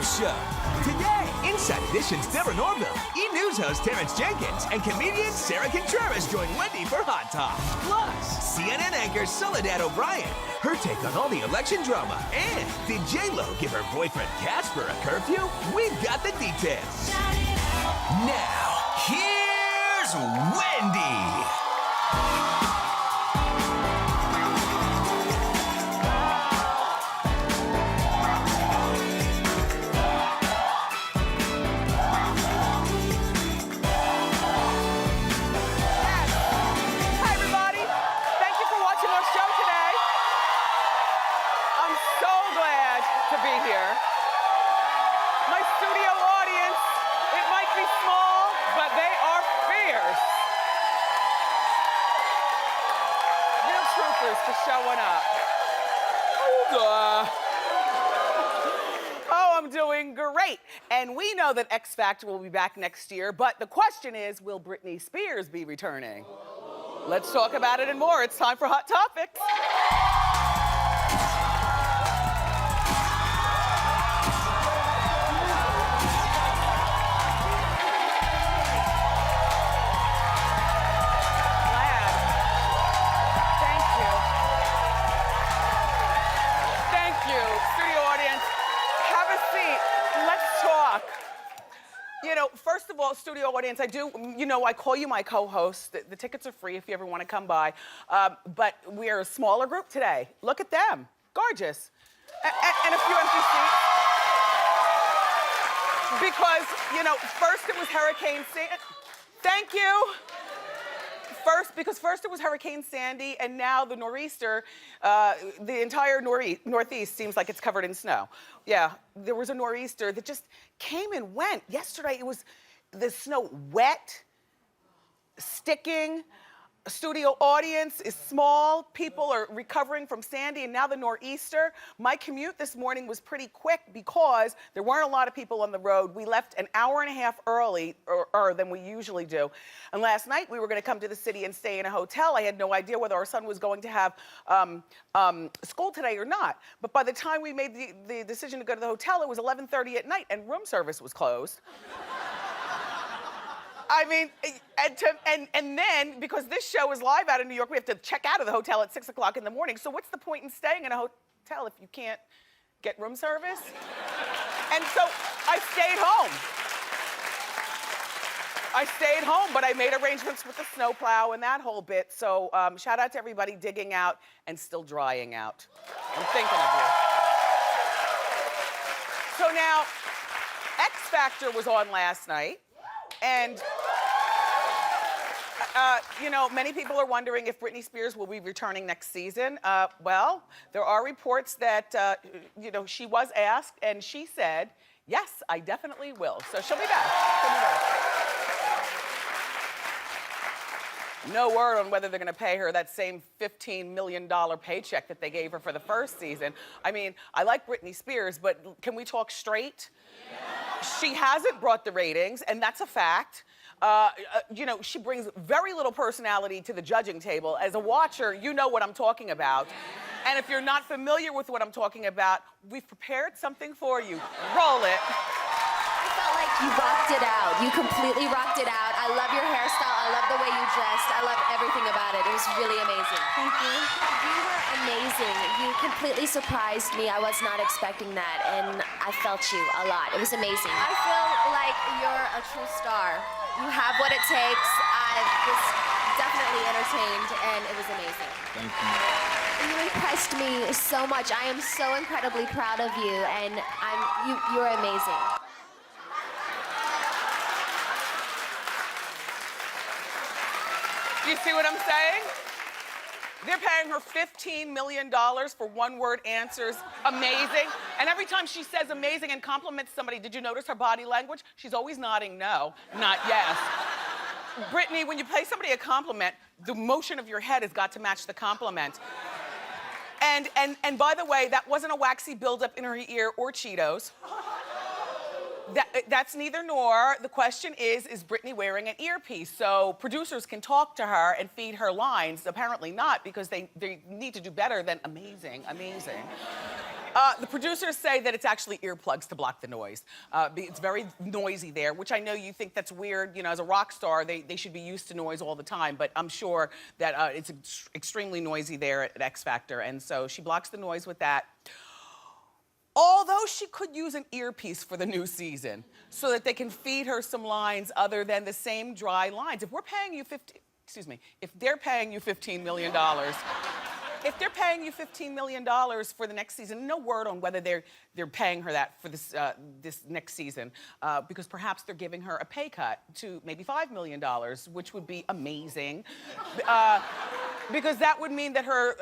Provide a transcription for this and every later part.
Williams Show. Today, Inside Edition's Deborah Norville, E! News host Terrence Jenkins, and comedian Sarah Contreras join Wendy for Hot Talk. Plus, CNN anchor Soledad O'Brien, her take on all the election drama. And did J-Lo give her boyfriend Casper a curfew? We've got the details. Now, here's Wendy. For showing up. Oh, I'm doing great. And we know that X Factor will be back next year, but the question is, will Britney Spears be returning? Let's talk about it and more. It's time for Hot Topics. You know, first of all, studio audience, I call you my co-host. The tickets are free if you ever want to come by. But we're a smaller group today. Look at them. Gorgeous. And a few empty seats. Because, first it was Hurricane Sandy. Thank you. First it was Hurricane Sandy, and now the nor'easter, the entire Northeast seems like it's covered in snow. Yeah, there was a nor'easter that just came and went. Yesterday, it was the snow wet, sticking. Studio audience is small. People are recovering from Sandy, and now the nor'easter. My commute this morning was pretty quick because there weren't a lot of people on the road. We left an hour and a half early than we usually do. And last night we were going to come to the city and stay in a hotel. I had no idea whether our son was going to have school today or not. But by the time we made the decision to go to the hotel, it was 11:30 at night and room service was closed. I mean, and then, because this show is live out in New York, we have to check out of the hotel at 6 o'clock in the morning. So what's the point in staying in a hotel if you can't get room service? And so I stayed home, but I made arrangements with the snowplow and that whole bit. So shout out to everybody digging out and still drying out. I'm thinking of you. So now, X Factor was on last night. And, many people are wondering if Britney Spears will be returning next season. Well, there are reports that, she was asked, and she said, yes, I definitely will. So she'll be back. No word on whether they're going to pay her that same $15 million paycheck that they gave her for the first season. I mean, I like Britney Spears, but can we talk straight? She hasn't brought the ratings, and that's a fact. She brings very little personality to the judging table. As a watcher, you know what I'm talking about. And if you're not familiar with what I'm talking about, we've prepared something for you. Roll it. I felt like you rocked it out. You completely rocked it out. I love your hairstyle. I love the way you dressed. I love everything about it. It was really amazing. Thank you. You were amazing. You completely surprised me. I was not expecting that, and I felt you a lot. It was amazing. I feel like you're a true star. You have what it takes. I was definitely entertained, and it was amazing. Thank you. You impressed me so much. I am so incredibly proud of you, and you're amazing. You see what I'm saying? They're paying her $15 million for one-word answers. Amazing. And every time she says amazing and compliments somebody, did you notice her body language? She's always nodding no, not yes. Britney, when you pay somebody a compliment, the motion of your head has got to match the compliment. And by the way, that wasn't a waxy buildup in her ear or Cheetos. That's neither nor. The question is Britney wearing an earpiece? So producers can talk to her and feed her lines. Apparently not, because they need to do better than amazing, amazing. The producers say that it's actually earplugs to block the noise. It's very noisy there, which I know you think that's weird. You know, as a rock star, they should be used to noise all the time, but I'm sure that it's extremely noisy there at X Factor, and so she blocks the noise with that. Although she could use an earpiece for the new season so that they can feed her some lines other than the same dry lines. If they're paying you $15 million, if they're paying you $15 million for the next season, no word on whether they're paying her that for this next season, because perhaps they're giving her a pay cut to maybe $5 million, which would be amazing, because that would mean that her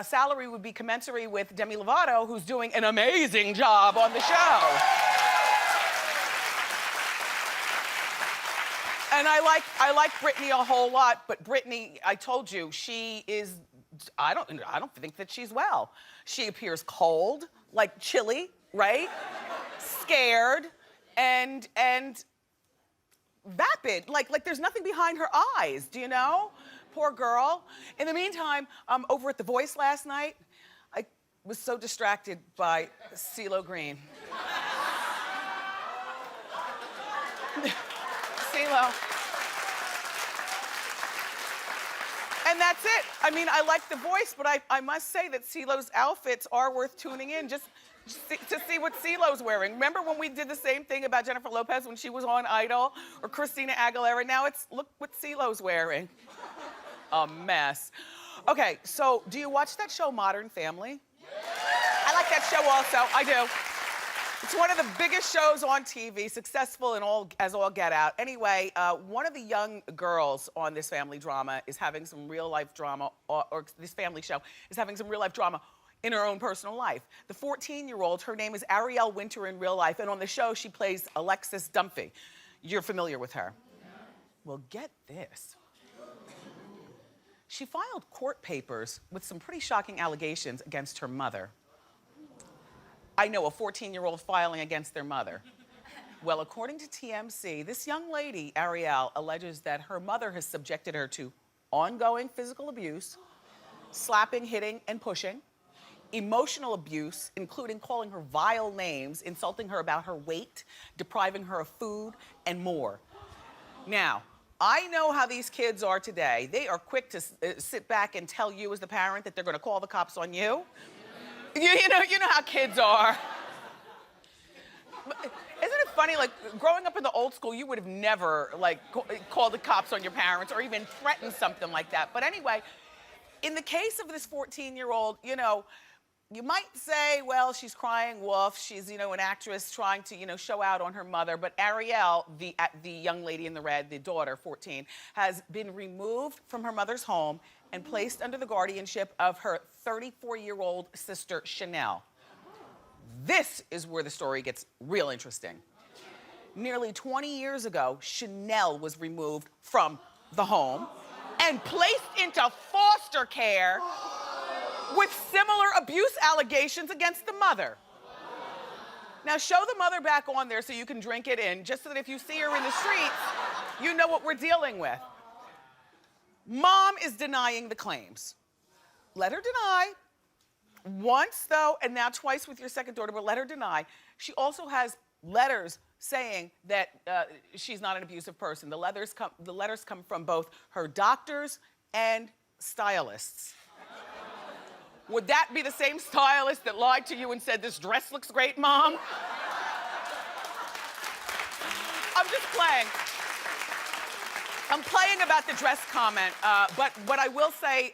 salary would be commensurate with Demi Lovato, who's doing an amazing job on the show. And I like Britney a whole lot, but Britney, I told you, she is. I don't think that she's well. She appears cold, like chilly, right? Scared, and vapid, like there's nothing behind her eyes, do you know? Poor girl. In the meantime, over at The Voice last night, I was so distracted by CeeLo Green. CeeLo. And that's it. I mean, I like The Voice, but I must say that CeeLo's outfits are worth tuning in just to see what CeeLo's wearing. Remember when we did the same thing about Jennifer Lopez when she was on Idol, or Christina Aguilera? Now it's, look what CeeLo's wearing. A mess. Okay, so do you watch that show Modern Family? I like that show also, I do. It's one of the biggest shows on TV, successful in all get out. Anyway, one of the young girls on this family drama is having some real life drama, or this family show is having some real life drama in her own personal life. The 14-year-old, her name is Ariel Winter in real life, and on the show she plays Alexis Dunphy. You're familiar with her. Well, get this. She filed court papers with some pretty shocking allegations against her mother. I know, a 14-year-old filing against their mother. Well, according to TMC, this young lady, Ariel, alleges that her mother has subjected her to ongoing physical abuse, slapping, hitting, and pushing, emotional abuse, including calling her vile names, insulting her about her weight, depriving her of food, and more. Now, I know how these kids are today. They are quick to sit back and tell you as the parent that they're gonna call the cops on you. You know how kids are. Isn't it funny, like, growing up in the old school, you would have never, like, called the cops on your parents or even threatened something like that. But anyway, in the case of this 14-year-old, you know, you might say, well, she's crying wolf. She's, you know, an actress trying to, you know, show out on her mother. But Ariel, the young lady in the red, the daughter, 14, has been removed from her mother's home and placed under the guardianship of her 34-year-old sister, Chanel. This is where the story gets real interesting. Nearly 20 years ago, Chanel was removed from the home and placed into foster care with similar abuse allegations against the mother. Now show the mother back on there so you can drink it in, just so that if you see her in the streets, you know what we're dealing with. Mom is denying the claims. Let her deny. Once though, and now twice with your second daughter, but let her deny. She also has letters saying that she's not an abusive person. The letters come from both her doctors and stylists. Would that be the same stylist that lied to you and said, this dress looks great, Mom? I'm just playing. I'm playing about the dress comment, but what I will say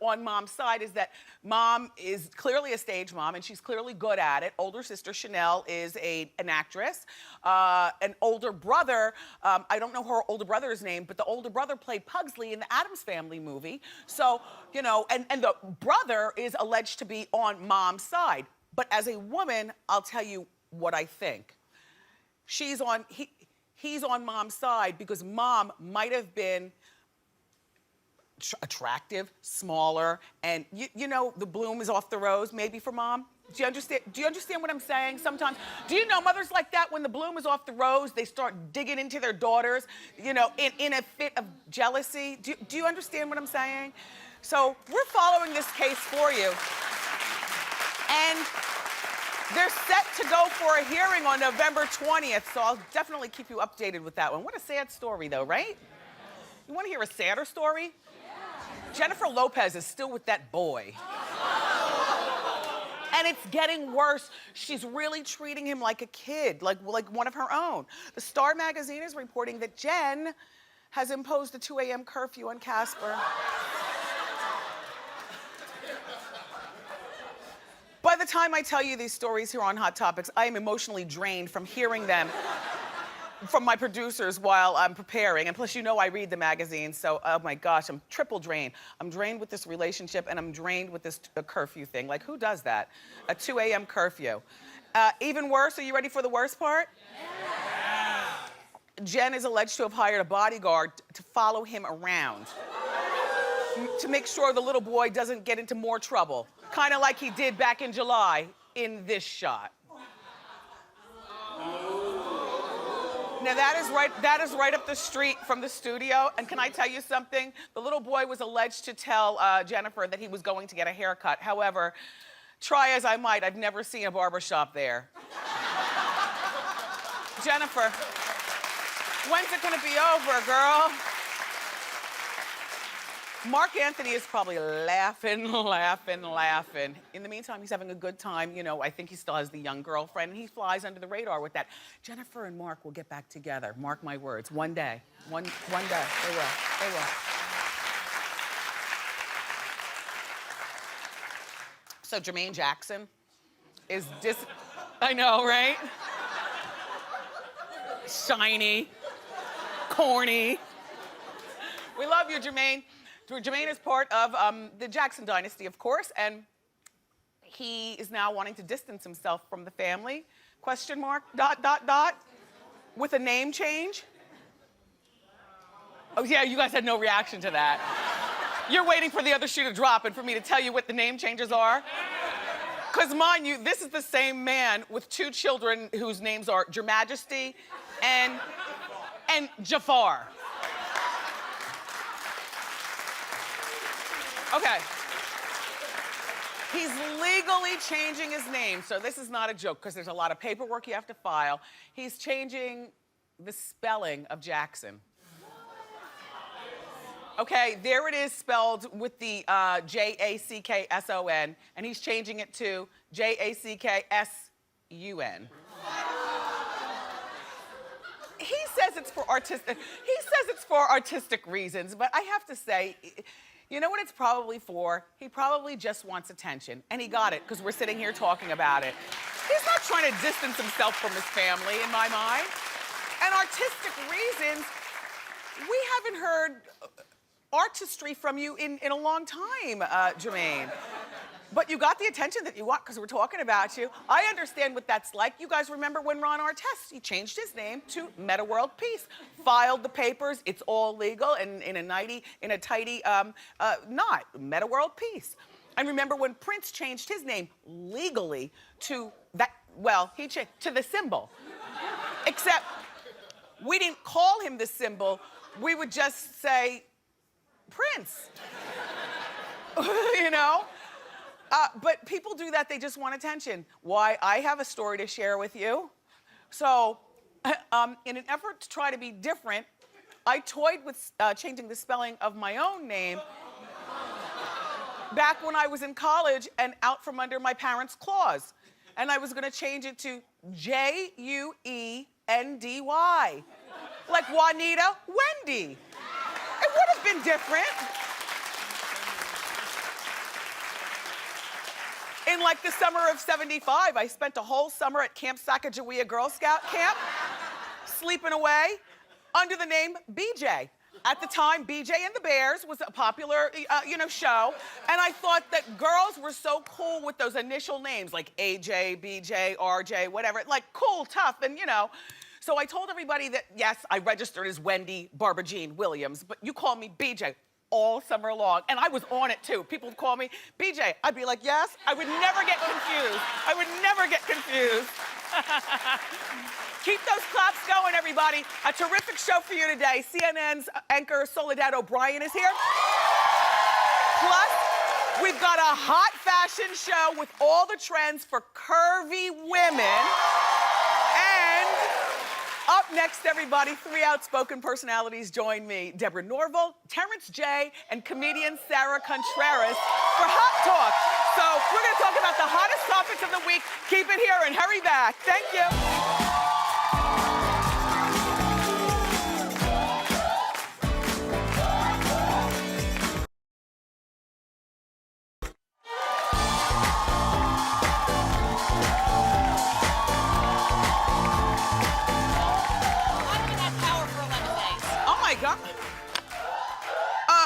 on Mom's side is that Mom is clearly a stage mom, and she's clearly good at it. Older sister Chanel is an actress. An older brother, I don't know her older brother's name, but the older brother played Pugsley in the Addams Family movie. So, you know, and the brother is alleged to be on Mom's side. But as a woman, I'll tell you what I think. He's on Mom's side because Mom might have been attractive, smaller, and you know the bloom is off the rose maybe for Mom. Do you understand what I'm saying? Sometimes, do you know mothers like that, when the bloom is off the rose, they start digging into their daughters, you know, in a fit of jealousy? Do you understand what I'm saying? So we're following this case for you. And they're set to go for a hearing on November 20th, so I'll definitely keep you updated with that one. What a sad story, though, right? You want to hear a sadder story? Yeah. Jennifer Lopez is still with that boy. And it's getting worse. She's really treating him like a kid, like one of her own. The Star magazine is reporting that Jen has imposed a 2 a.m. curfew on Casper. By the time I tell you these stories here on Hot Topics, I am emotionally drained from hearing them from my producers while I'm preparing. And plus, you know I read the magazine, so oh my gosh, I'm triple drained. I'm drained with this relationship and I'm drained with this curfew thing. Like, who does that? A 2 a.m. curfew. Even worse, are you ready for the worst part? Yeah. Jen is alleged to have hired a bodyguard to follow him around to make sure the little boy doesn't get into more trouble. Kind of like he did back in July in this shot. Now that is right up the street from the studio. And can I tell you something? The little boy was alleged to tell Jennifer that he was going to get a haircut. However, try as I might, I've never seen a barbershop there. Jennifer, when's it gonna be over, girl? Mark Anthony is probably laughing. In the meantime, he's having a good time. You know, I think he still has the young girlfriend, and he flies under the radar with that. Jennifer and Mark will get back together. Mark my words. One day. One day. They will. They will. So Jermaine Jackson is I know, right? Shiny. Corny. We love you, Jermaine. Jermaine is part of the Jackson dynasty, of course, and he is now wanting to distance himself from the family, ? With a name change. Oh yeah, you guys had no reaction to that. You're waiting for the other shoe to drop and for me to tell you what the name changes are? Because mind you, this is the same man with 2 children whose names are Your Majesty and Jafar. Okay. He's legally changing his name, so this is not a joke because there's a lot of paperwork you have to file. He's changing the spelling of Jackson. Okay, there it is spelled with the Jackson, and he's changing it to Jacksun. He says it's for artistic reasons, but I have to say, you know what it's probably for? He probably just wants attention. And he got it, because we're sitting here talking about it. He's not trying to distance himself from his family, in my mind. And artistic reasons, we haven't heard artistry from you in a long time, Jermaine. But you got the attention that you want because we're talking about you. I understand what that's like. You guys remember when Ron Artest, he changed his name to Meta World Peace, filed the papers, it's all legal, and in a tidy knot, Meta World Peace. And remember when Prince changed his name legally to that, well, he changed to the symbol. Except we didn't call him the symbol, we would just say, Prince. You know? But people do that, they just want attention. Why? I have a story to share with you. So, in an effort to try to be different, I toyed with changing the spelling of my own name back when I was in college and out from under my parents' claws. And I was gonna change it to Juendy. Like Juanita Wendy. It would have been different. In like the summer of '75, I spent a whole summer at Camp Sacagawea Girl Scout Camp, sleeping away under the name BJ. At the time, BJ and the Bears was a popular, show, and I thought that girls were so cool with those initial names, like AJ, BJ, RJ, whatever, like cool, tough, and So I told everybody that, yes, I registered as Wendy Jean Williams, but you call me BJ. All summer long, and I was on it too. People would call me BJ. I'd be like, yes. I would never get confused. Keep those claps going, everybody. A terrific show for you today. CNN's anchor Soledad O'Brien is here. We've got a hot fashion show with all the trends for curvy women. And up next, everybody, 3 outspoken personalities join me. Deborah Norville, Terrence J, and comedian Sarah Contreras for Hot Talk. So we're gonna talk about the hottest topics of the week. Keep it here and hurry back. Thank you.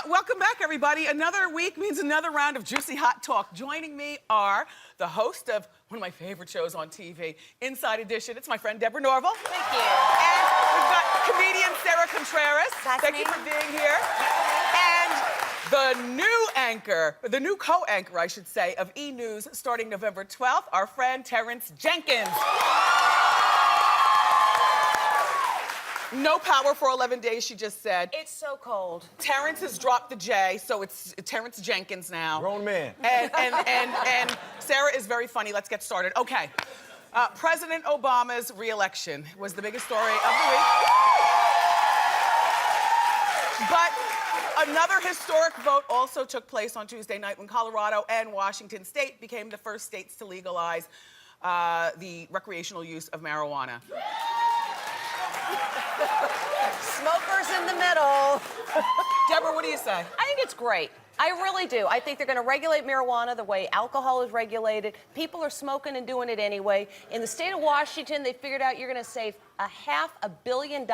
Welcome back, everybody. Another week means another round of juicy hot talk. Joining me are the host of one of my favorite shows on TV, Inside Edition. It's my friend Deborah Norville. Thank you. And we've got comedian Sarah Contreras. That's Thank me. you for being here. And the new anchor, the new co-anchor, I should say, of E! News starting November 12th, our friend Terrence Jenkins. No power for 11 days, she just said. It's so cold. Terrence has dropped the J, so it's Terrence Jenkins now. Grown man. And Sarah is very funny. Let's get started. Okay. President Obama's re-election was the biggest story of the week. But another historic vote also took place on Tuesday night when Colorado and Washington State became the first states to legalize the recreational use of marijuana. Smokers in the middle. Deborah, what do you say? I think it's great. I really do. I think they're going to regulate marijuana the way alcohol is regulated. People are smoking and doing it anyway. In the state of Washington, they figured out you're going to save $500 million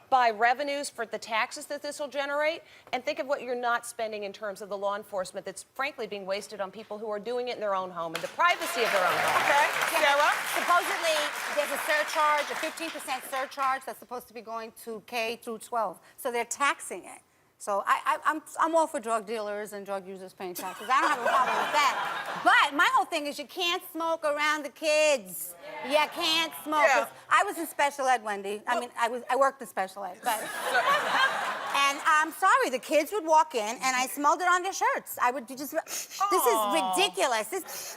by revenues for the taxes that this will generate. And think of what you're not spending in terms of the law enforcement that's frankly being wasted on people who are doing it in their own home, in the privacy of their own home. Okay, Sarah? Supposedly, there's a surcharge, a 15% surcharge that's supposed to be going to K through 12. So they're taxing it. So I'm all for drug dealers and drug users paying taxes. I don't have a problem with that. But my whole thing is you can't smoke around the kids. You can't smoke. Yeah. I was in special ed, Wendy. I mean, I worked in special ed. But, and I'm sorry, the kids would walk in and I smelled it on their shirts. I would just, this is ridiculous.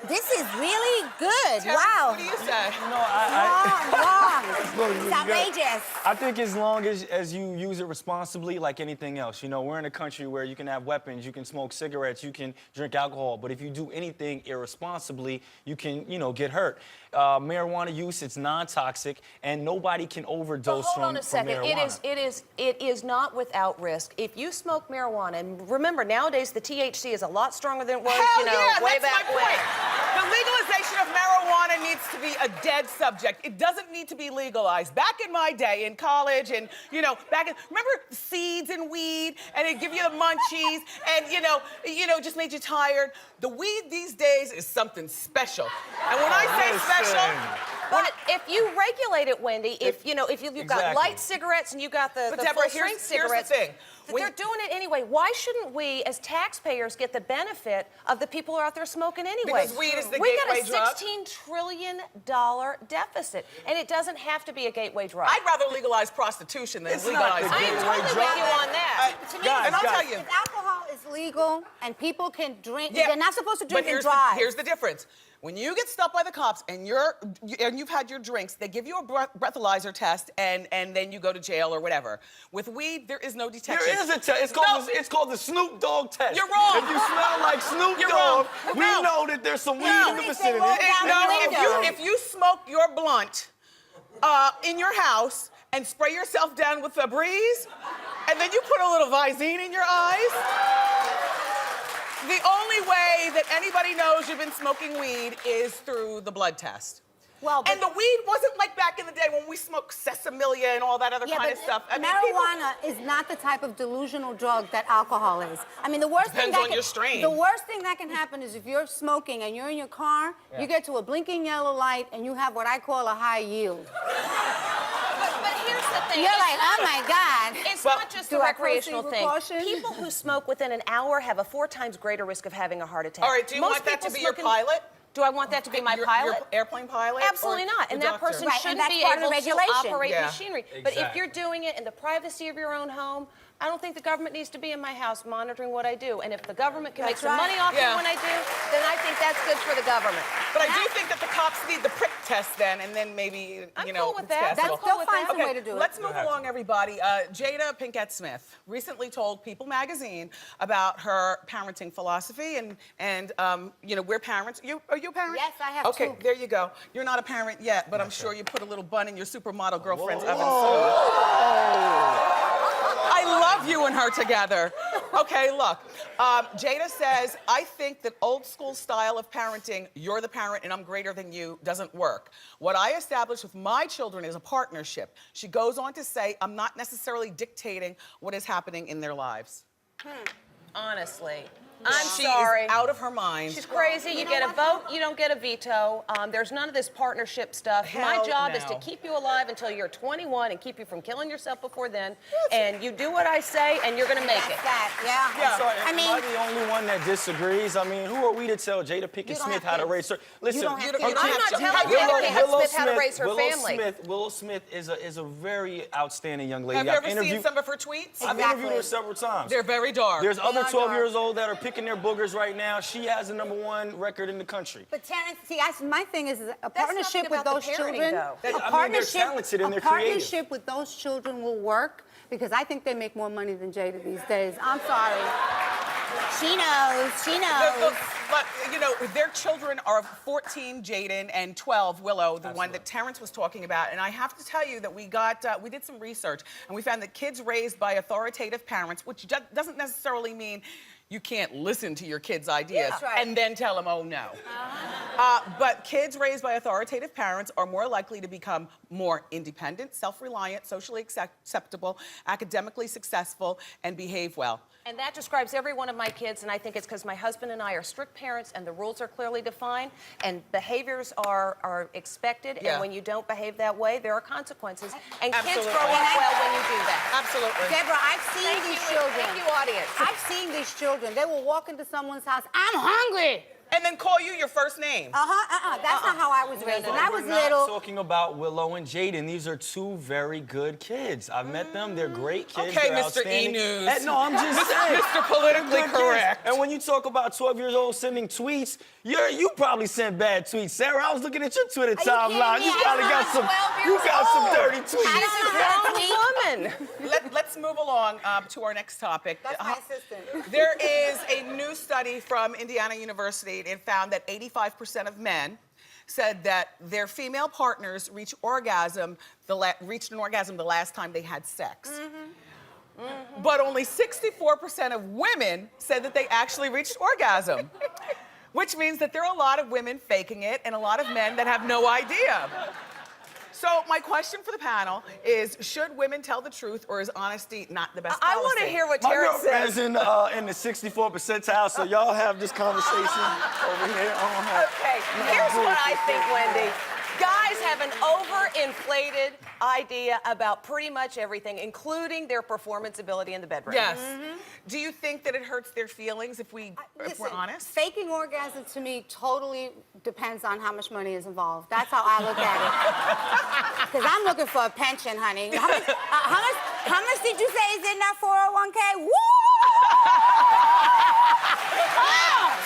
This is really good. Terrence, Wow. what do you say? Wrong. It's outrageous. I think as long as you use it responsibly, like anything else, you know, we're in a country where you can have weapons, you can smoke cigarettes, you can drink alcohol, but if you do anything irresponsibly, you can, you know, get hurt. Marijuana use, it's non-toxic, and nobody can overdose Hold on a from second. marijuana. It is not without risk. If you smoke marijuana, and remember nowadays the THC is a lot stronger than it was, Hell you know, yeah, way that's back my when. point. The legalization of marijuana needs to be a dead subject. It doesn't need to be legalized. Back in my day, in college, and you know, remember seeds and weed, and it'd give you the munchies, and you know, just made you tired. The weed these days is something special. And when I say special, But if you regulate it, Wendy, if you've got Exactly. light cigarettes and you got the Deborah, full-strength here's the cigarettes, thing. they're doing it anyway. Why shouldn't we, as taxpayers, get the benefit of the people who are out there smoking anyway? Because weed is the we gateway drug. got a $16 trillion deficit, and it doesn't have to be a gateway drug. I'd rather legalize prostitution than It's legalize not the I am weed. gateway totally drug. with you on that. To me, Guys, And I'll tell you. if alcohol is legal and people can drink, Yeah, they're not supposed to drink but and drive. Here's the difference. When you get stopped by the cops and you've had your drinks, they give you a breathalyzer test and then you go to jail or whatever. With weed, there is no detection. There is a test. It's called the Snoop Dogg test. You're wrong. If you smell like Snoop You're Dogg, wrong. we No. know that there's some weed No. in the They vicinity. roll down the window. If you smoke your blunt in your house and spray yourself down with Febreze, and then you put a little Visine in your eyes, the only way that anybody knows you've been smoking weed is through the blood test. Well, but- And the weed wasn't like back in the day when we smoked sesamilia and all that other kind of stuff. I mean, marijuana is not the type of delusional drug that alcohol is. I mean, the worst Depends thing on your strain. The worst thing that can happen is if you're smoking and you're in your car, you get to a blinking yellow light and you have what I call a high yield. But here's the thing. You're it's like, not- oh my God. It's Well, not just do the I recreational proceed thing. with caution? People who smoke within an hour have a 4 times greater risk of having a heart attack. all right, do you Most want that to people be your smoking- pilot? Do I want that to be my pilot? Your airplane pilot? Absolutely or not. And your that doctor? person Right, and shouldn't that's be part of able the to regulation. operate Yeah. machinery. But if Exactly. you're doing it in the privacy of your own home, I don't think the government needs to be in my house monitoring what I do. And if the government can make That's some right. money off Yeah. of when I do, then I think that's good for the government. But I do think that the cops need the prick test then, and then maybe, I'm you know, cool with it's that. passable. That's cool They'll with find that. some way to do it. Let's move along, everybody. Jada Pinkett Smith recently told People Magazine about her parenting philosophy, and you know, we're parents. Are you a parent? Yes, I have Okay, two. there you go. You're not a parent yet, but I'm sure you put a little bun in your supermodel girlfriend's oven soon. I love you and her together. Okay, look. Jada says, I think that old school style of parenting, you're the parent and I'm greater than you, doesn't work. What I established with my children is a partnership. She goes on to say, I'm not necessarily dictating what is happening in their lives. Honestly. I'm She sorry. is out of her mind. She's crazy. You get a vote, you don't get a veto. There's none of this partnership stuff. My Hell job is no. to keep you alive until you're 21 and keep you from killing yourself before then. And you do what I say, and you're going to make it. That's that, yeah. I'm sorry, I am mean, I the only one that disagrees? I mean, who are we to tell Jada Pinkett You don't Smith have how to kids. raise her? Listen, don't have kids. I'm not telling Jada Pinkett Smith how to raise her family. Willow Smith is a very outstanding young lady. Have you I've ever seen some of her tweets? I've interviewed her several times. They're very dark. There's other are 12 dark. years old that are picking their boogers right now. She has the #1 record in the country. But Terrence, see, my thing is a nothing partnership with about those the parenting, children. though. I mean, they're talented and they're a creative. partnership with those children will work because I think they make more money than Jada these days. I'm sorry. She knows. She knows. But, you know, their children are 14, Jaden, and 12, Willow, the one that Terrence was talking about. And I have to tell you that we did some research, and we found that kids raised by authoritative parents, which doesn't necessarily mean you can't listen to your kids' ideas That's right. and then tell them, oh, no. But kids raised by authoritative parents are more likely to become more independent, self-reliant, socially acceptable, academically successful, and behave well. And that describes every one of my kids, and I think it's because my husband and I are strict parents, and the rules are clearly defined, and behaviors are expected, Yeah. and when you don't behave that way, there are consequences. And kids Absolutely. grow up well when you do that. Absolutely. Deborah, I've seen these children. Thank you, audience. I've seen these children. They will walk into someone's house. I'm hungry. And then call you your first name. That's not how I was raised. When I was We're not little. talking about Willow and Jaden. These are two very good kids. I've met them. They're great kids. Okay, They're Mr. outstanding. E-News. No, I'm just saying. Mr. Politically Good kids. correct. And when you talk about 12 years old sending tweets, you probably sent bad tweets. Sarah, I was looking at your Twitter kidding timeline. me? You I probably got was some. 12 You years got some old. dirty tweets. I don't know. Woman. Let's move along to our next topic. That's my assistant. There is a new study from Indiana University. It found that 85% of men said that their female partners reached an orgasm the last time they had sex. But only 64% of women said that they actually reached orgasm, which means that there are a lot of women faking it and a lot of men that have no idea. So my question for the panel is, should women tell the truth, or is honesty not the best I policy? want to hear what My Terrence girlfriend's says. in the 64th percentile, so y'all have this conversation over here. I don't have. Okay, here's what I think, Wendy. Guys have an overinflated idea about pretty much everything, including their performance ability in the bedroom. Yes. Do you think that it hurts their feelings if we're honest? Faking orgasm to me totally depends on how much money is involved. That's how I look at it. Because I'm looking for a pension, honey. How much did you say is in that 401k? Woo!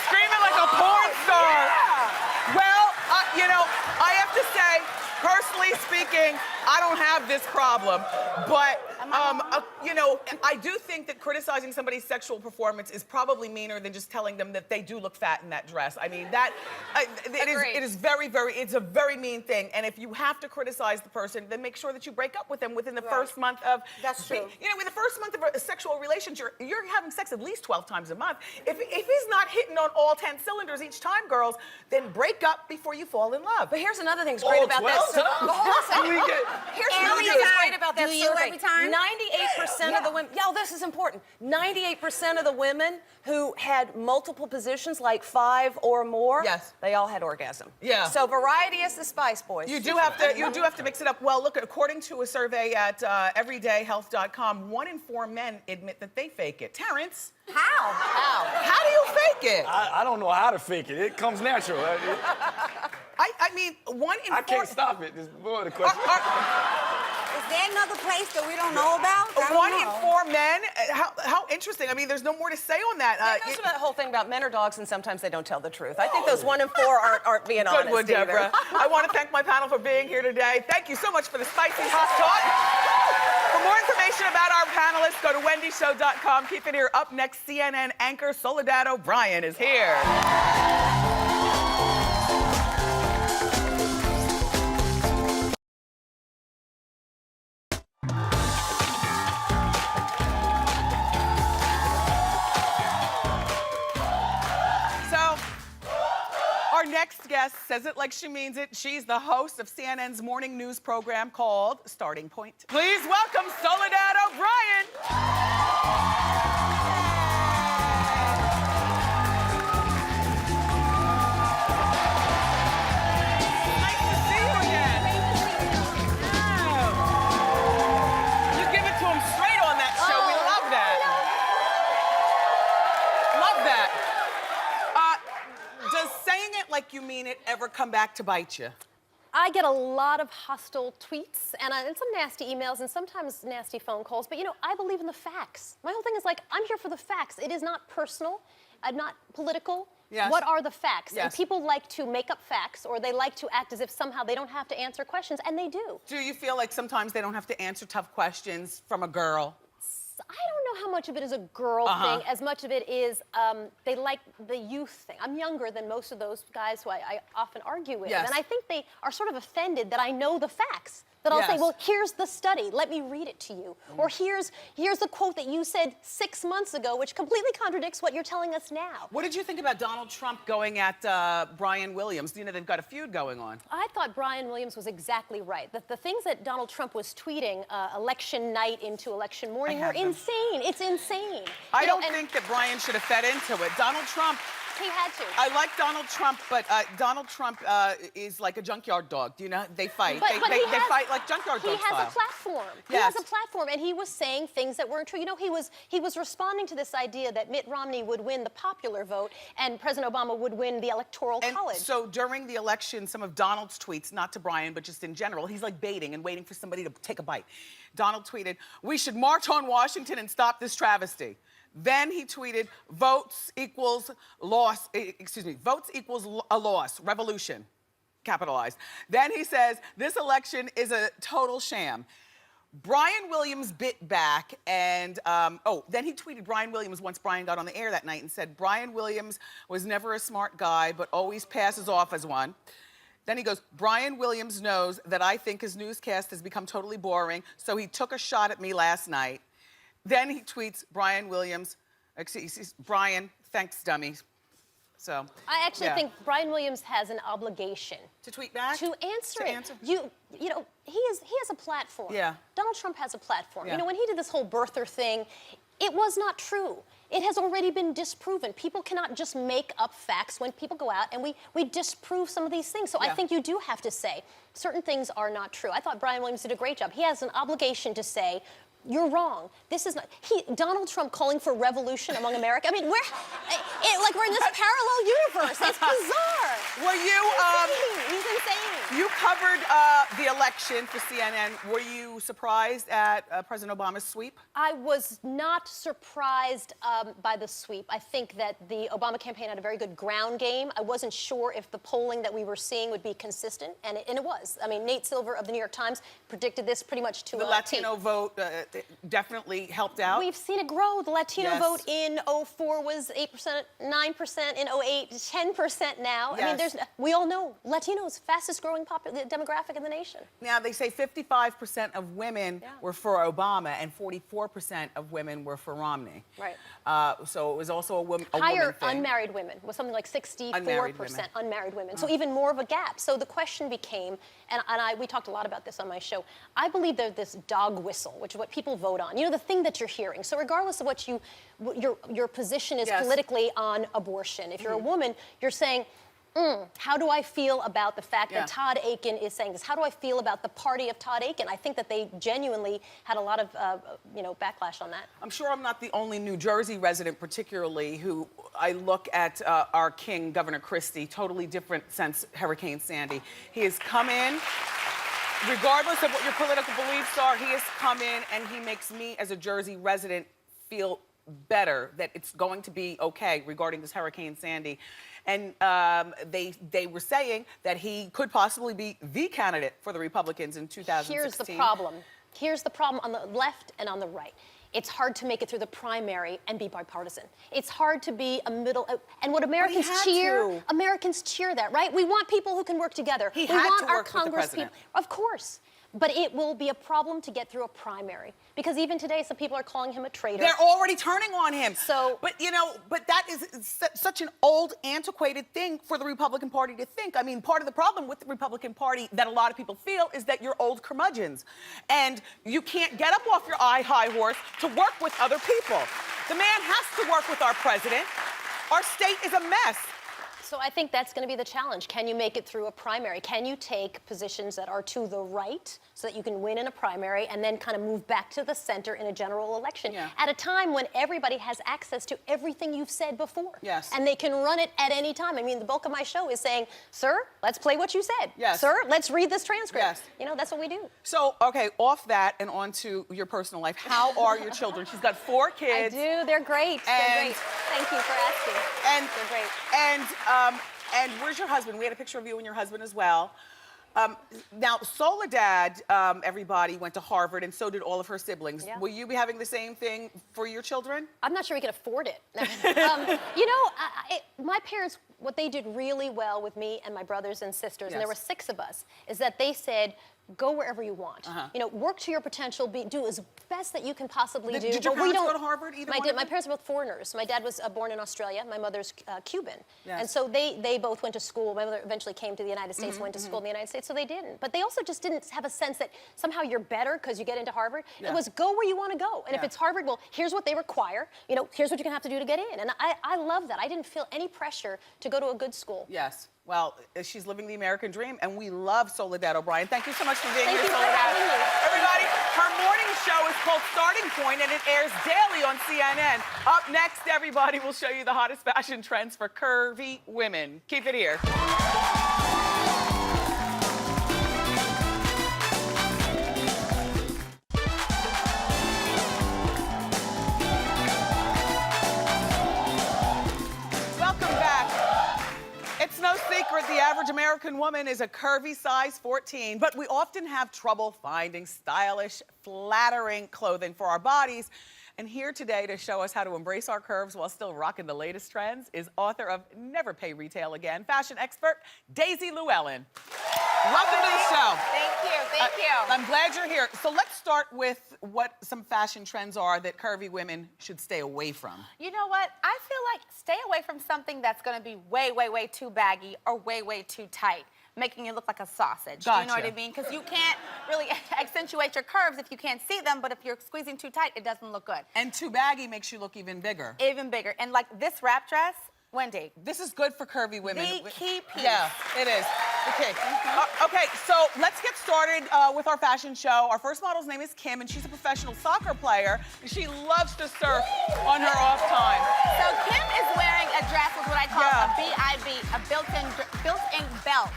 Screaming like a porn star. Well, you know, I have to say, personally speaking, I don't have this problem, but you know, I do think that criticizing somebody's sexual performance is probably meaner than just telling them that they do look fat in that dress. I mean, it is very, it's a very mean thing. And if you have to criticize the person, then make sure that you break up with them within the first month of. That's true. You know, in the first month of a sexual relationship, you're having sex at least 12 times a month. If he's not hitting on all 10 cylinders each time, girls, then break up before you fall in love. But here's another thing that's great about that. 12 times? Hold on a second. We get- Here's Every another thing that's time. great about that Do you survey. every time? 98% of the women, this is important. 98% of the women who had multiple positions, like 5 or more, Yes. they all had orgasm. Yeah. So variety is the spice, boys. You do have to mix it up. Well, look, according to a survey at everydayhealth.com, 1 in 4 men admit that they fake it. Terrence, How? how do you fake it? I don't know how to fake it. It comes natural. I mean, 1 in 4. I can't stop it. This is more the question. Is there another place that we don't know about? I don't 1 in know. 4 men. How interesting. I mean, there's no more to say on that. It goes to that whole thing about men are dogs and sometimes they don't tell the truth. I think those 1 in 4 aren't being honest. Good one, either. Deborah. I want to thank my panel for being here today. Thank you so much for the spicy hot talk. For more information about our panelists, go to wendyshow.com. Keep it here. Up next, CNN anchor Soledad O'Brien is here. Our next guest says it like she means it. She's the host of CNN's morning news program called Starting Point. Please welcome Soledad O'Brien. Nice to see you again. Yeah. You give it to him straight on that show. We love that. Love that. Does saying it like you mean it ever come back to bite you? I get a lot of hostile tweets and some nasty emails and sometimes nasty phone calls, but you know, I believe in the facts. My whole thing is like, I'm here for the facts. It is not personal, I'm not political. Yes. What are the facts? Yes. And people like to make up facts or they like to act as if somehow they don't have to answer questions, and they do. Do you feel like sometimes they don't have to answer tough questions from a girl? I don't know how much of it is a girl thing, as much of it is they like the youth thing. I'm younger than most of those guys who I often argue with. Yes. And I think they are sort of offended that I know the facts. That I'll say, Yes. well, here's the study, let me read it to you. Or here's the quote that you said 6 months ago, which completely contradicts what you're telling us now. What did you think about Donald Trump going at Brian Williams? You know, they've got a feud going on. I thought Brian Williams was exactly right. The things that Donald Trump was tweeting election night into election morning were insane. It's insane. I You know, don't and think that Brian should have fed into it. Donald Trump, he had to. I like Donald Trump, but Donald Trump is like a junkyard dog. Do you know? They fight. But They he has- fight like junkyard He dog has style. a platform. He Yes. has a platform, and he was saying things that weren't true. You know, he was responding to this idea that Mitt Romney would win the popular vote and President Obama would win the electoral And college. so during the election, some of Donald's tweets, not to Brian, but just in general, he's like baiting and waiting for somebody to take a bite. Donald tweeted, "We should march on Washington and stop this travesty." Then he tweeted, votes equals loss, votes equals a loss, revolution, capitalized. Then he says, this election is a total sham. Brian Williams bit back and, then he tweeted Brian Williams once Brian got on the air that night and said, Brian Williams was never a smart guy, but always passes off as one. Then he goes, Brian Williams knows that I think his newscast has become totally boring, so he took a shot at me last night. Then he tweets Brian Williams, Brian, thanks, dummies. So I actually think Brian Williams has an obligation to tweet back, to answer To it. answer? You know, he has a platform. Yeah. Donald Trump has a platform. Yeah. You know, when he did this whole birther thing, it was not true. It has already been disproven. People cannot just make up facts when people go out and we disprove some of these things. So I think you do have to say certain things are not true. I thought Brian Williams did a great job. He has an obligation to say, you're wrong. This is not. Donald Trump calling for revolution among America. I mean, we're in this parallel universe. It's bizarre. Were you? He's insane. You covered the election for CNN. Were you surprised at President Obama's sweep? I was not surprised by the sweep. I think that the Obama campaign had a very good ground game. I wasn't sure if the polling that we were seeing would be consistent, and it was. I mean, Nate Silver of the New York Times predicted this pretty much to a The Latino vote definitely helped out. We've seen it grow. The Latino Yes. vote in 04 was 8%, 9% in 08, 10% now. I mean, Yes. we all know Latinos, fastest growing demographic in the nation. Now, they say 55% of women were for Obama and 44% of women were for Romney. Right. So it was also a woman Higher thing. unmarried women was something like 64% Unmarried women. unmarried women. So even more of a gap. So the question became, and we talked a lot about this on my show, I believe there's this dog whistle, which is what people vote on. You know, the thing that you're hearing. So regardless of what your position is politically on abortion, if you're a woman, you're saying, how do I feel about the fact that Todd Aiken is saying this? How do I feel about the party of Todd Aiken? I think that they genuinely had a lot of, backlash on that. I'm sure I'm not the only New Jersey resident, particularly, who I look at our king, Governor Christie, totally different since Hurricane Sandy. He has come in. regardless of what your political beliefs are, he has come in and he makes me as a Jersey resident feel better that it's going to be okay regarding this Hurricane Sandy. And they were saying that he could possibly be the candidate for the Republicans in 2016. Here's the problem. Here's the problem on the left and on the right. It's hard to make it through the primary and be bipartisan. It's hard to be a middle, and what Americans cheer, Americans cheer that, right? We want people who can work together. He had want to our work with the president. Of course. But it will be a problem to get through a primary. Because even today, some people are calling him a traitor. They're already turning on him. So, but you know, but that is such an old, antiquated thing for the Republican Party to think. I mean, part of the problem with the Republican Party that a lot of people feel is that you're old curmudgeons. And you can't get up off your high horse to work with other people. The man has to work with our president. Our state is a mess. So I think that's going to be the challenge. Can you make it through a primary? Can you take positions that are to the right so that you can win in a primary and then kind of move back to the center in a general election at a time when everybody has access to everything you've said before? Yes. And they can run it at any time. I mean, the bulk of my show is saying, sir, let's play what you said. Yes. Sir, let's read this transcript. Yes. You know, that's what we do. So, okay, off that and on to your personal life. How are your children? She's got 4 kids. I do. They're great. They're great. Thank you for asking. And they're great. And where's your husband? We had a picture of you and your husband as well. Now, Soledad, everybody, went to Harvard, and so did all of her siblings. Yeah. Will you be having the same thing for your children? I'm not sure we can afford it. You know, my parents, what they did really well with me and my brothers and sisters, and there were 6 of us, is that they said, go wherever you want. You know, work to your potential, do as best that you can possibly do. Did your parents go to Harvard, either one of them? My parents were both foreigners. My dad was born in Australia. My mother's Cuban. And so they both went to school. My mother eventually came to the United States, went to school in the United States, so they didn't. But they also just didn't have a sense that somehow you're better because you get into Harvard. It was go where you want to go. And if it's Harvard, well, here's what they require. You know, here's what you're going to have to do to get in. And I love that. I didn't feel any pressure to go to a good school. Yes. Well, she's living the American dream, and we love Soledad O'Brien. Thank you so much for being Thank here, you for Soledad. having me. Everybody, her morning show is called Starting Point, and it airs daily on CNN. Up next, everybody, will show you the hottest fashion trends for curvy women. Keep it here. It's no secret the average American woman is a curvy size 14, but we often have trouble finding stylish, flattering clothing for our bodies. And here today to show us how to embrace our curves while still rocking the latest trends is author of Never Pay Retail Again, fashion expert Daisy Llewellyn. Welcome to the show. Thank you. I'm glad you're here. So let's start with what some fashion trends are that curvy women should stay away from. You know what? I feel like stay away from something that's going to be way, way, way too baggy or way, way too tight, making you look like a sausage. Gotcha. You know what I mean? Because you can't really accentuate your curves if you can't see them, but if you're squeezing too tight, it doesn't look good. And too baggy makes you look even bigger. Even bigger. And like this wrap dress, Wendy. This is good for curvy women. The key piece. Yeah, it is. Okay. Okay, so let's get started with our fashion show. Our first model's name is Kim, and she's a professional soccer player. And she loves to surf on her off time. So Kim is wearing a dress with what I call a BIB, a built-in belt,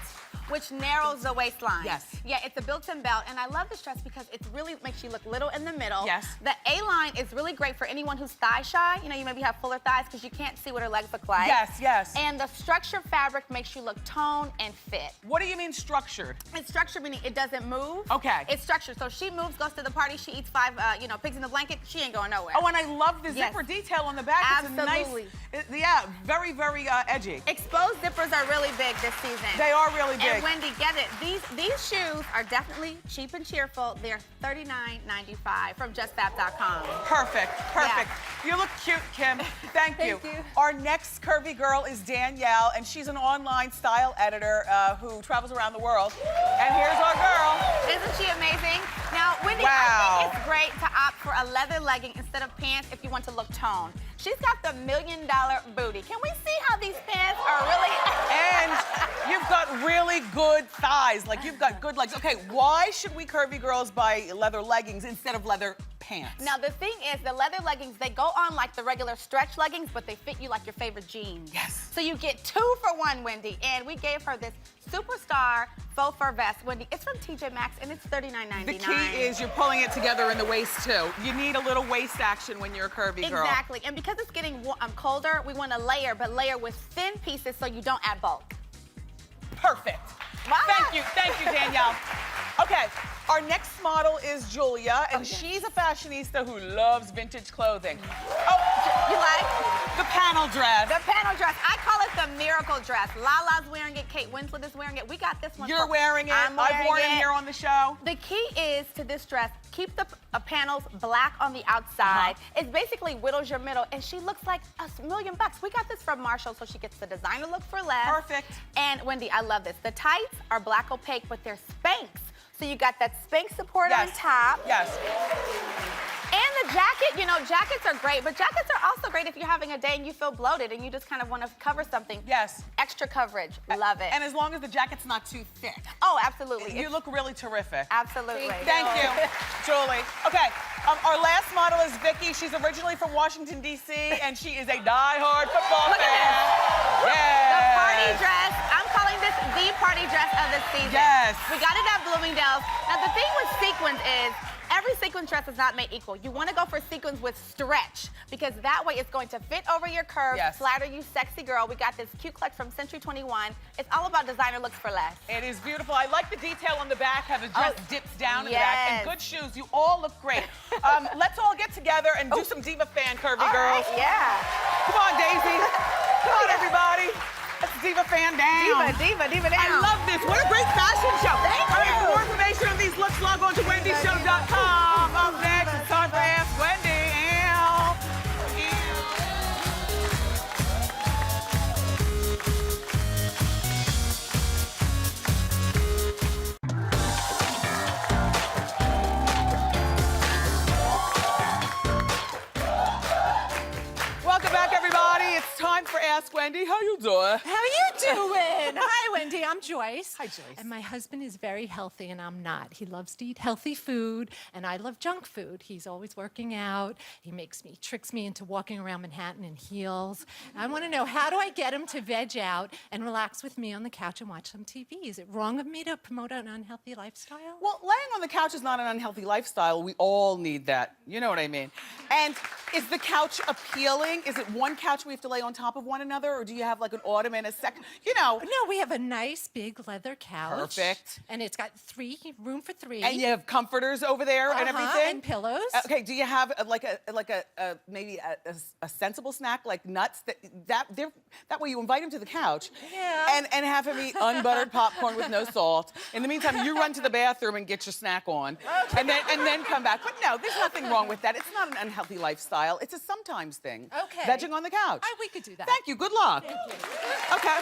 which narrows the waistline. Yes. Yeah, it's a built-in belt, and I love this dress because it really makes you look little in the middle. Yes. The A-line is really great for anyone who's thigh shy. You know, you maybe have fuller thighs because you can't see what her legs look like. Yes, yes. And the structured fabric makes you look toned and fit. What do you mean structured? It's structured meaning it doesn't move. Okay. It's structured. So she moves, goes to the party, she eats 5, pigs in the blanket, she ain't going nowhere. Oh, and I love the zipper detail on the back. Absolutely. It's a nice, yeah, very, very edgy. Exposed zippers are really big this season. They are really big. And Wendy, get it. These shoes are definitely cheap and cheerful. They're $39.95 from JustFab.com. Perfect, perfect. Yeah. You look cute, Kim. Thank you. Thank you. Our next curvy girl is Danielle, and she's an online style editor who travels around the world. And here's our girl. Isn't she amazing? Now, Wendy, Wow. I think it's great to opt for a leather legging instead of pants if you want to look toned. She's got the $1 million booty. Can we see how these pants are really... And you've got really good thighs. Like, you've got good legs. Okay, why should we curvy girls buy leather leggings instead of leather pants? Now, the thing is, the leather leggings, they go on like the regular stretch leggings, but they fit you like your favorite jeans. Yes. So you get 2 for 1, Wendy. And we gave her this Superstar faux fur vest. Wendy, it's from TJ Maxx, and it's $39.99. The key is you're pulling it together in the waist, too. You need a little waist action when you're a curvy girl. Exactly. And because it's getting colder, we want to layer, but layer with thin pieces so you don't add bulk. Perfect. Wow. Thank you, Danielle. Okay, our next model is Julia, and she's a fashionista who loves vintage clothing. Oh, You like? the panel dress. The panel dress. I call it the miracle dress. Lala's wearing it. Kate Winslet is wearing it. We got this one. You're wearing it. I'm I've wearing worn it it here on the show. The key is to this dress, keep the panels black on the outside. It basically whittles your middle, and she looks like $1 million. We got this from Marshall, so she gets the designer look for less. Perfect. And Wendy, I love this. The tights are black opaque, but they're Spanx. So you got that Spanx support on top. Yes. And the jacket, you know, jackets are great, but jackets are also great if you're having a day and you feel bloated and you just kind of want to cover something. Yes. Extra coverage. Love it. And as long as the jacket's not too thick. Oh, absolutely. You look really terrific. Absolutely. Thank you, Julie. Okay, our last model is Vicky. She's originally from Washington, D.C., and she is a die-hard football Look at fan. this. Yes. The party dress. I'm calling this the party dress of the season. Yes. We got it at Bloomingdale's. Now, the thing with sequins is, every sequin dress is not made equal. You want to go for sequins with stretch because that way it's going to fit over your curves, flatter you, sexy girl. We got this cute clutch from Century 21. It's all about designer looks for less. It is beautiful. I like the detail on the back, how the dress dips down in the back. And good shoes. You all look great. Let's all get together and do some Diva fan curvy girls. Right, yeah. Come on, Daisy. Come on, everybody. Let's Diva fan down. Diva down. I love this. What a great fashion show. Thank All right, you. for more information on these looks, log on to wendyshow.com. Up next, it's time for Ask Wendy. Welcome back, everybody. It's time for Ask Wendy. How you doing? How you doing? Hi, Wendy. I'm Joyce. Hi, Joyce. And my husband is very healthy, and I'm not. He loves to eat healthy food, and I love junk food. He's always working out. He tricks me into walking around Manhattan in heels. I want to know, how do I get him to veg out and relax with me on the couch and watch some TV? Is it wrong of me to promote an unhealthy lifestyle? Well, laying on the couch is not an unhealthy lifestyle. We all need that. You know what I mean? And is the couch appealing? Is it one couch we have to lay on top of one another, or do you have like an ottoman, a second? You know. No, we have a nice big leather couch. Perfect. And it's got room for three. And you have comforders over there and everything. And pillows. Okay. Do you have maybe a sensible snack like nuts that way you invite him to the couch. Yeah. And have him eat unbuttered popcorn with no salt. In the meantime, you run to the bathroom and get your snack on, and then come back. But no, there's nothing wrong with that. It's not an unhealthy lifestyle. It's a sometimes thing. Okay. Vegging on the couch. We could do that. Thank you. Good luck. Thank you. Okay.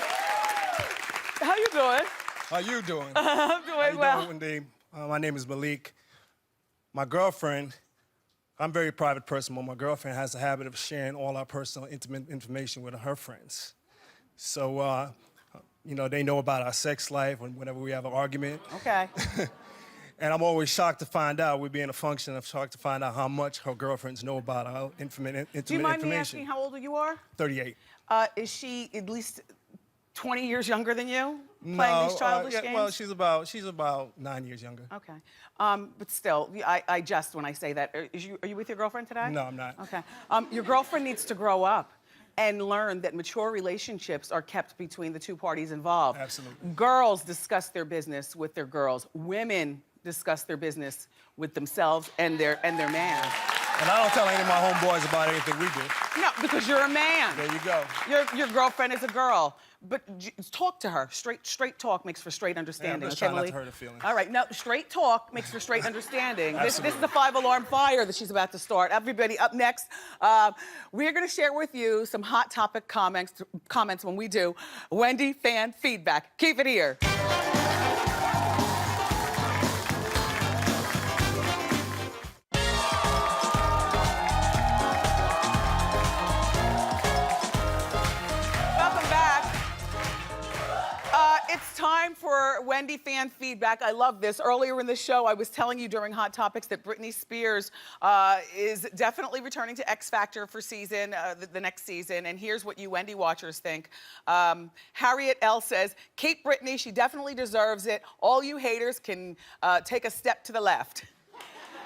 How you doing? How you doing? I'm doing well. How you doing, Wendy? My name is Malik. My girlfriend, I'm a very private person, but my girlfriend has a habit of sharing all our personal, intimate information with her friends. So, you know, they know about our sex life whenever we have an argument. Okay. And I'm always shocked to find out, we be in a function, I'm shocked to find out how much her girlfriends know about our intimate information. Do you mind me asking how old you are? 38. Is she at least 20 years younger than you? Playing these childish games? Well, she's about 9 years younger. Okay. But still, I jest when I say that. Are you with your girlfriend today? No, I'm not. Okay. Your girlfriend needs to grow up and learn that mature relationships are kept between the two parties involved. Absolutely. Girls discuss their business with their girls. Women discuss their business with themselves and their man. And I don't tell any of my homeboys about anything we do. No, because you're a man. There you go. Your girlfriend is a girl. But talk to her. Straight talk makes for straight understanding. I'm just okay, trying not Malik? to hurt her feelings. All right, no, straight talk makes for straight understanding. This Absolutely. is the 5-alarm fire that she's about to start. Everybody, up next, we're going to share with you some hot topic comments when we do Wendy fan feedback. Keep it here. Wendy fan feedback. I love this. Earlier in the show, I was telling you during Hot Topics that Britney Spears is definitely returning to X Factor for the next season. And here's what you Wendy watchers think. Harriet L says, keep Britney, she definitely deserves it. All you haters can take a step to the left.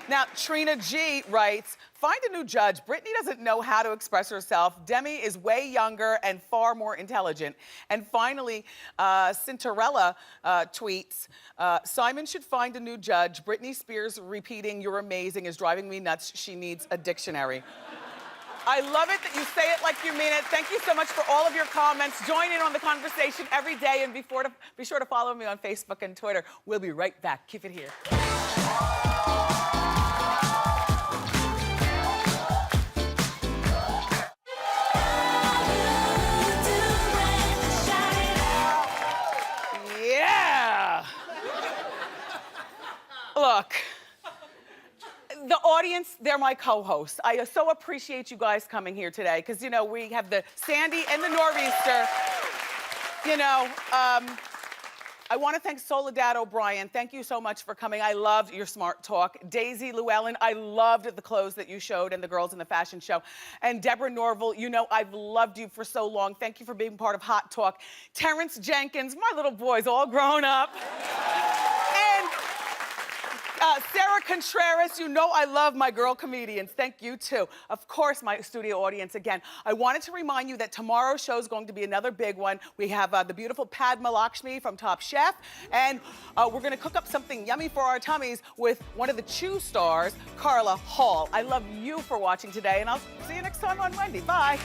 Now, Trina G writes, find a new judge. Britney doesn't know how to express herself. Demi is way younger and far more intelligent. And finally, Cinderella tweets, Simon should find a new judge. Britney Spears repeating, you're amazing, is driving me nuts. She needs a dictionary. I love it that you say it like you mean it. Thank you so much for all of your comments. Join in on the conversation every day, and be sure to follow me on Facebook and Twitter. We'll be right back. Keep it here. Yeah! Look. The audience, they're my co-hosts. I so appreciate you guys coming here today because, you know, we have the Sandy and the Nor'easter. You know, I want to thank Soledad O'Brien. Thank you so much for coming. I loved your smart talk. Daisy Llewellyn, I loved the clothes that you showed and the girls in the fashion show. And Deborah Norville, you know I've loved you for so long. Thank you for being part of Hot Talk. Terrence Jenkins, my little boy's all grown up. Sarah Contreras, you know I love my girl comedians. Thank you, too. Of course, my studio audience, again. I wanted to remind you that tomorrow's show is going to be another big one. We have the beautiful Padma Lakshmi from Top Chef, and we're going to cook up something yummy for our tummies with one of the Chew stars, Carla Hall. I love you for watching today, and I'll see you next time on Wendy. Bye.